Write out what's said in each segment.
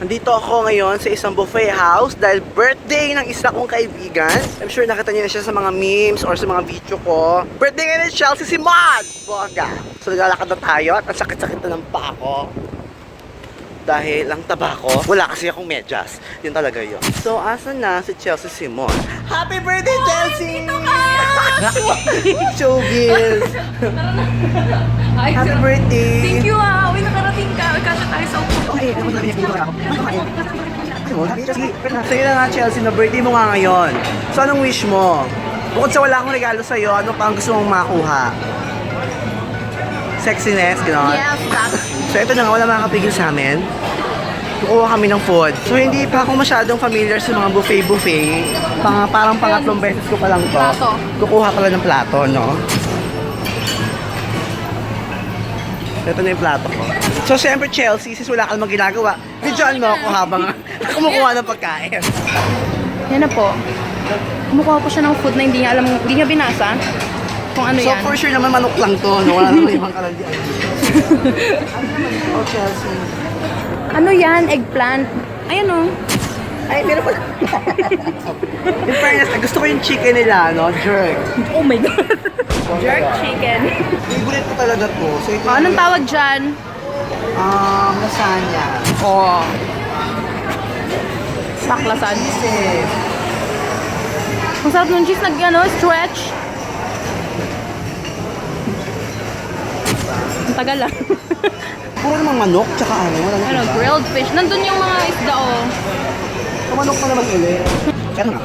Nandito ako ngayon sa isang buffet house dahil birthday ng isa kong kaibigan. I'm sure nakita niyo na siya sa mga memes or sa mga video ko. Birthday ngayon ni Chelsea si Mod! Boga! So naglalakad na tayo at ang sakit-sakit na ng paa ko. Dahil ang tabako, wala kasi akong medyas. Yun talaga yun. So, asan na si Chelsea Simon? Happy birthday, Chelsea! Showbiz! Happy birthday! Thank you ah! Uy, nakarating ka. Kasya tayo sa upo. Okay, ako sabi niya ako. So yun na nga, Chelsea, na birthday mo nga ngayon. So anong wish mo? Bukod sa wala akong regalo sa'yo, ano pa ang gusto mong makuha? Sexiness, gano'n? Yes, that's... So ito na nga, wala makakapigil sa amin. Kukuha kami ng food. So hindi pa ako masyadong familiar sa mga buffet-buffet. Parang pangatlong beses ko pa lang to. Plato. Kukuha pala ng plato, no? Ito na yung plato ko. So siyempre Chelsea, since wala ka namang ginagawa, videoan mo ako habang kumukuha ng pagkain. Yan na po. Kumukuha po siya ng food na hindi niya alam, hindi niya binasa. Kung ano So yan. for sure naman manok lang to, no? Wala naman ibang kalandian. Oh, Chelsea. Ano yan? Eggplant. Ayan o. Ay, meron pa. In fairness, gusto ko yung chicken nila, no? Jerk. Oh my God. Jerk chicken. Favorite ko talaga to. So, ito Anong tawag dyan? lasagna. Oh. Saklasan. Cheese. Ang sarap ng cheese stretch. Ang tagal lang. Puro namang manok, tsaka ano, wala nang iba. Grilled fish. Nandun yung mga isda oh. So, manok pa naman ulit. Kaya nga.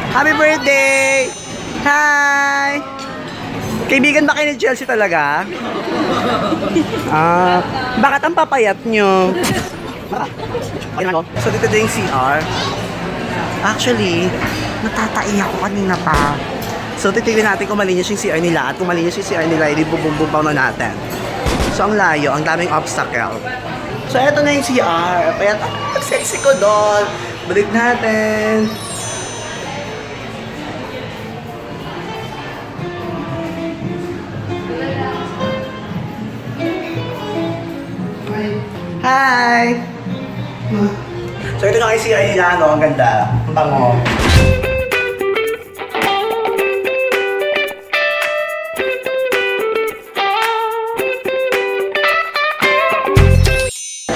Happy birthday! Hi! Kaibigan ba kayo ni Chelsea talaga? Bakit ang papayat nyo? So, dito din yung CR. Actually, natatai ako kanina pa. So, titignan natin kung malinis yung CR nila. At kung malinis yung CR nila, hindi bubumbumpaw na natin. So, ang layo, ang daming obstacle. So, eto na yung CR. Kaya, ang sexy ko doon. Balik natin. Hi! So, ito na yung CR nila, no? Ang ganda. Ang bango.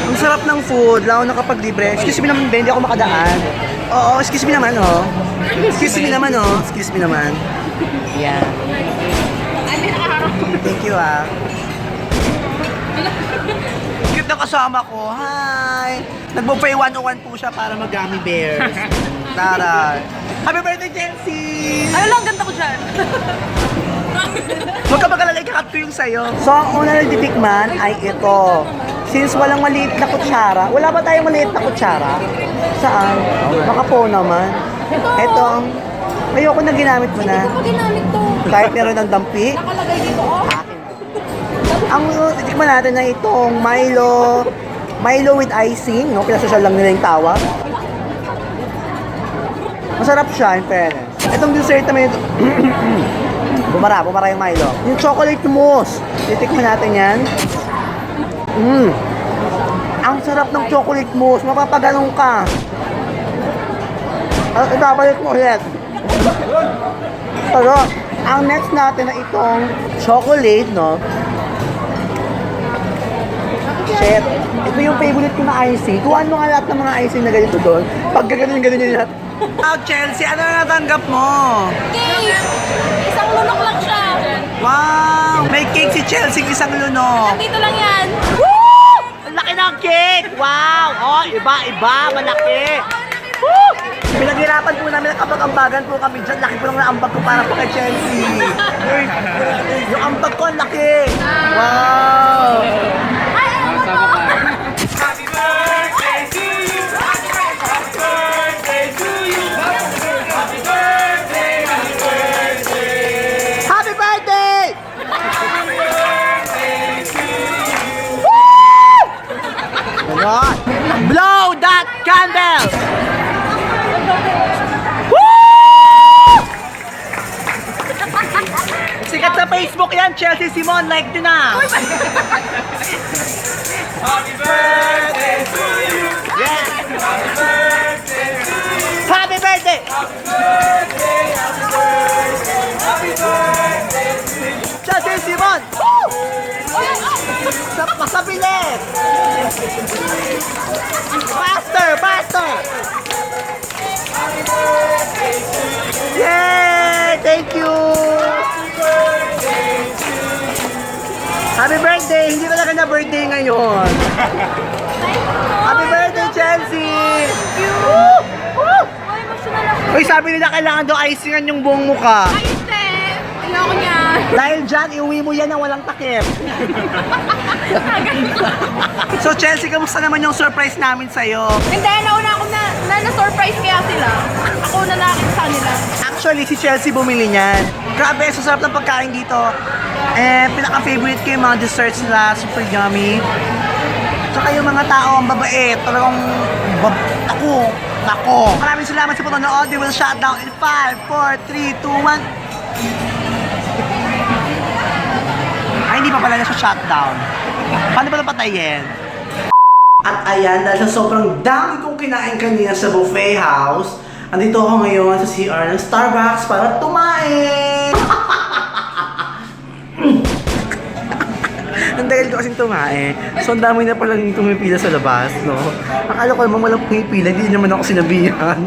Ang sarap ng food, lalo na kapag libre. Excuse me naman, Ben, hindi ako makadaan. Oo, excuse me naman, oh. Excuse me naman, oh. Excuse me naman. Yeah. Thank you, ah. Cute na kasama ko. Hi! Nag-buffet 101 po siya para mag-gummy bears. Tara. Happy birthday, Chelsea! Ano lang, ganda ko dyan. Huwag ka mag-alala, ikakat ko yung sayo. So, ang una na titikman ay ito. Since walang maliit na kutsara, wala ba tayong maliit na kutsara? Saan? Baka po naman. Ito ang... Ayoko na ginamit mo na. Pag ginamit to. Kahit meron ng dampi. Nakalagay dito oh. Ang titikman natin na itong Milo with icing, no? Pinasosyal lang nila yung tawag. Masarap siya, in fairness. Itong dessert naman ito. Bumara yung Milo. Yung chocolate mousse. Titikman natin yan. Ang sarap ng chocolate mousse. Mapapaganong ka. Ibabalik mo ulit. Pero, ang next natin na itong chocolate, no? Shit. Ito yung favorite ko na icing. Kuhaan mo nga lahat ng mga icing na ganito doon. Pag ganun yun lahat. Wow, Chelsea, ano na natanggap mo? Cake! Isang lunok lang siya. Wow! May cake si Chelsea, isang lunok. Dito lang yan. Woo! Ang laki ng cake! Wow! Oh, iba, malaki. Woo! Pinaghirapan po namin ang kapag-ambagan po kami dyan. Laki po lang na ambag ko para po kay Chelsea. Yung ambag ko, ang laki. Wow! Happy birthday to you. Happy birthday to you. Happy birthday. Happy birthday. Happy birthday! Happy birthday to you. Ganon. Blow that candle! Sikat sa Facebook yan, Chelsea Simon, like nyo na! Happy birthday to you. Yes! Mabilis! Faster! Faster! Yay! Thank you! Happy birthday! Hindi talaga na birthday ngayon. Happy birthday, Chelsea! Woo! Woo! Ay, emotional ako. Uy, sabi nila kailangan daw icingan yung buong mukha. Ayos eh. Ayoko niya. Dahil dyan, iuwi mo yan na walang takip. So, Chelsea, kamusta naman yung surprise namin sa'yo? Hindi, nauna ako na-surprise kaya sila. Ako na nakita sa nila. Actually, si Chelsea bumili niyan. Grabe, susarap ng pagkain dito. Eh, pinaka-favorite ko yung mga desserts nila, super yummy. Tsaka yung mga tao, ang babait, talagang, Nako. Maraming salamat sa panonood. We will shut down in 5, 4, 3, 2, 1. Ay, hindi pa pala na siya shutdown. Paano ba napatayin? At ayan, dahil sa sobrang dami kong kinain kanina sa buffet house, andito ako ngayon sa CR ng Starbucks para tumain! Ang dahil ko kasing tumain. So, ang dami na palang tumipila sa labas, no? Akala ko naman walang pumipila, hindi naman ako sinabihan.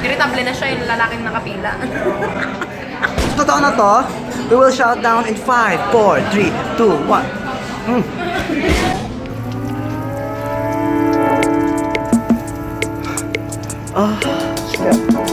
Irritable na siya yung lalaking nakapila. Totoo na to? We will shout down in 5, 4, 3, 2, 1. Oh, shit.